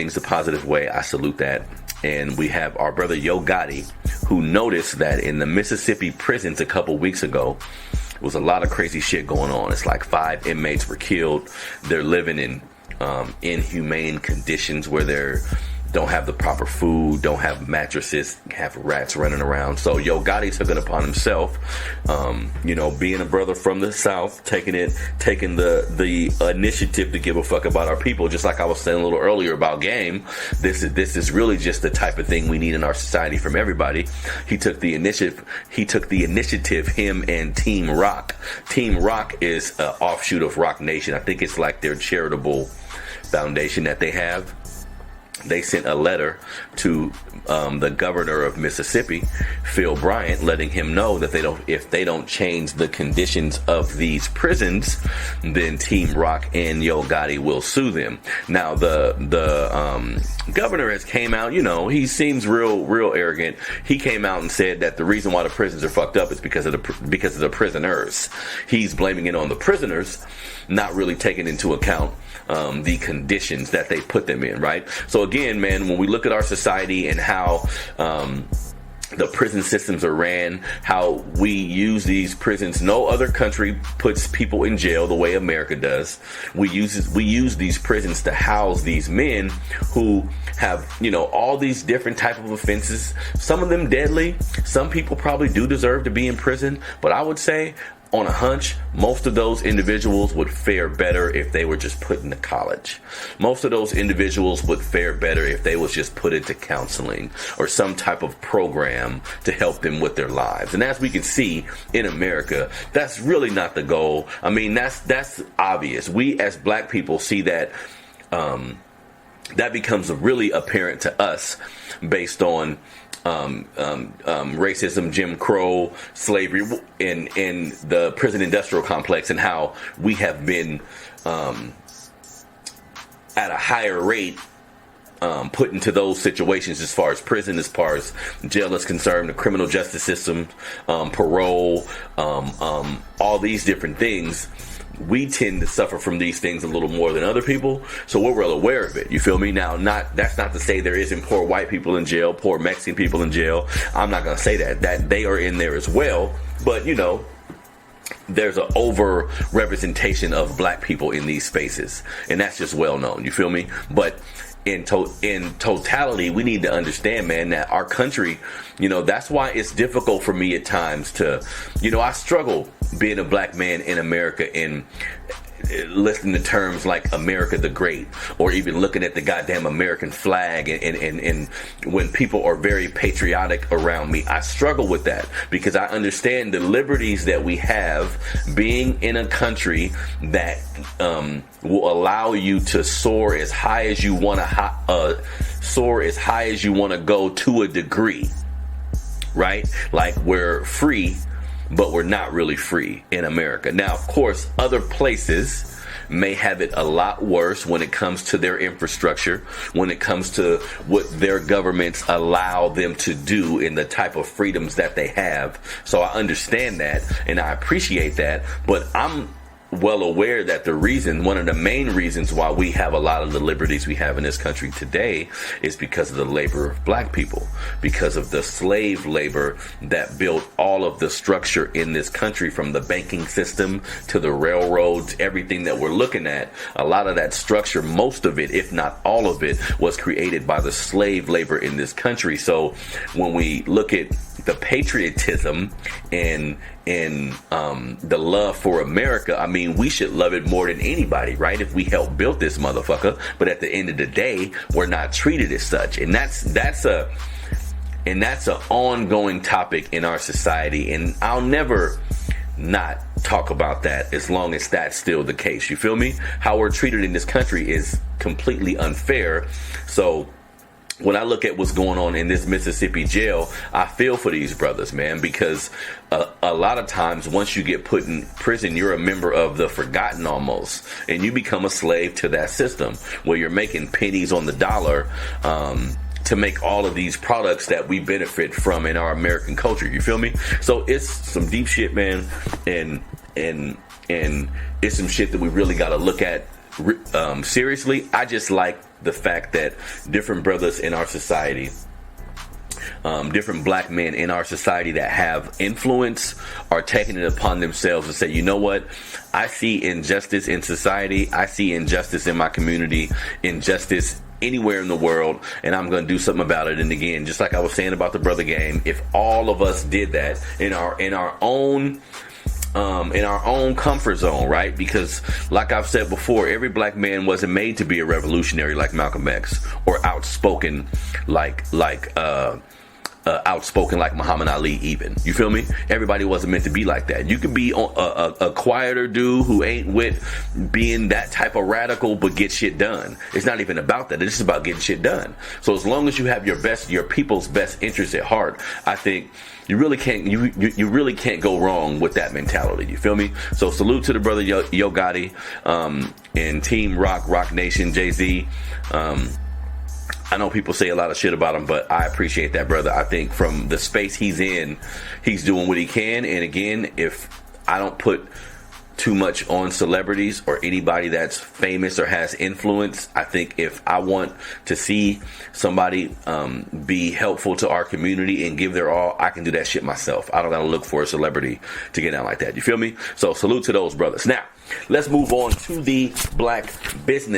things the positive way. I salute that. And we have our brother Yo Gotti, who noticed that in the Mississippi prisons a couple weeks ago, there was a lot of crazy shit going on. It's like 5 inmates were killed. They're living in inhumane conditions where they're don't have the proper food, don't have mattresses, have rats running around. So Yo Gotti took it upon himself, being a brother from the South, taking the initiative to give a fuck about our people. Just like I was saying a little earlier about game, this is really just the type of thing we need in our society from everybody. He took the initiative. Him and Team Rock. Team Rock is an offshoot of Rock Nation. I think it's like their charitable foundation that they have. They sent a letter to the governor of Mississippi, Phil Bryant, letting him know that if they don't change the conditions of these prisons, then Team Rock and Yo Gotti will sue them. Now the governor has came out, he seems real arrogant. He came out and said that the reason why the prisons are fucked up is because of the prisoners. He's blaming it on the prisoners, not really taking into account the conditions that they put them in, right? So again, man, when we look at our society and how the prison systems are ran, how we use these prisons, no other country puts people in jail the way America does. We use these prisons to house these men who have, all these different type of offenses, some of them deadly. Some people probably do deserve to be in prison, but I would say, on a hunch, most of those individuals would fare better if they were just put into college. Most of those individuals would fare better if they was just put into counseling or some type of program to help them with their lives. And as we can see in America, that's really not the goal. I mean, that's obvious. We as black people see that that becomes really apparent to us based on racism, Jim Crow, slavery, and the prison industrial complex, and how we have been at a higher rate put into those situations as far as prison, as far as jail is concerned, the criminal justice system, parole, all these different things. We tend to suffer from these things a little more than other people, so we're well aware of it. You feel me? Now, that's not to say there isn't poor white people in jail, poor Mexican people in jail. I'm not going to say that they are in there as well, but there's an over representation of black people in these spaces, and that's just well known. You feel me? But in totality, we need to understand, man, that our country, that's why it's difficult for me at times to, I struggle being a black man in America and listening to terms like America the Great, or even looking at the goddamn American flag, and when people are very patriotic around me, I struggle with that because I understand the liberties that we have being in a country that will allow you to soar as high as you want to go to a degree, right? Like, we're free, but we're not really free in America. Now, of course, other places may have it a lot worse when it comes to their infrastructure, when it comes to what their governments allow them to do and the type of freedoms that they have. So I understand that and I appreciate that, but I'm well aware that one of the main reasons why we have a lot of the liberties we have in this country today is because of the labor of black people, because of the slave labor that built all of the structure in this country, from the banking system to the railroads, everything that we're looking at. A lot of that structure, most of it, if not all of it, was created by the slave labor in this country. So when we look at the patriotism and the love for America, I mean, we should love it more than anybody, right? If we helped build this motherfucker, but at the end of the day, we're not treated as such, and that's an ongoing topic in our society, and I'll never not talk about that as long as that's still the case. You feel me? How we're treated in this country is completely unfair. So when I look at what's going on in this Mississippi jail, I feel for these brothers, man, because a lot of times once you get put in prison, you're a member of the forgotten almost, and you become a slave to that system where you're making pennies on the dollar to make all of these products that we benefit from in our American culture. You feel me? So it's some deep shit, man, and it's some shit that we really got to look at seriously. I just like the fact that different brothers in our society, different black men in our society that have influence are taking it upon themselves to say, you know what? I see injustice in society. I see injustice in my community, injustice anywhere in the world, and I'm going to do something about it. And again, just like I was saying about the brother game, if all of us did that in our own comfort zone, right? Because like I've said before, every black man wasn't made to be a revolutionary like Malcolm X, or outspoken like Muhammad Ali even. You feel me? Everybody wasn't meant to be like that. You could be a quieter dude who ain't with being that type of radical, but get shit done. It's not even about that. It's just about getting shit done. So as long as you have your people's best interests at heart, I think you really can't go wrong with that mentality. You feel me? So salute to the brother Yo Gotti, and Team Rock Nation, Jay-Z. I know people say a lot of shit about him, but I appreciate that brother. I think from the space he's in, he's doing what he can. And again, if I don't put too much on celebrities or anybody that's famous or has influence, I think if I want to see somebody be helpful to our community and give their all, I can do that shit myself. I don't gotta look for a celebrity to get out like that. You feel me? So salute to those brothers. Now, let's move on to the black business.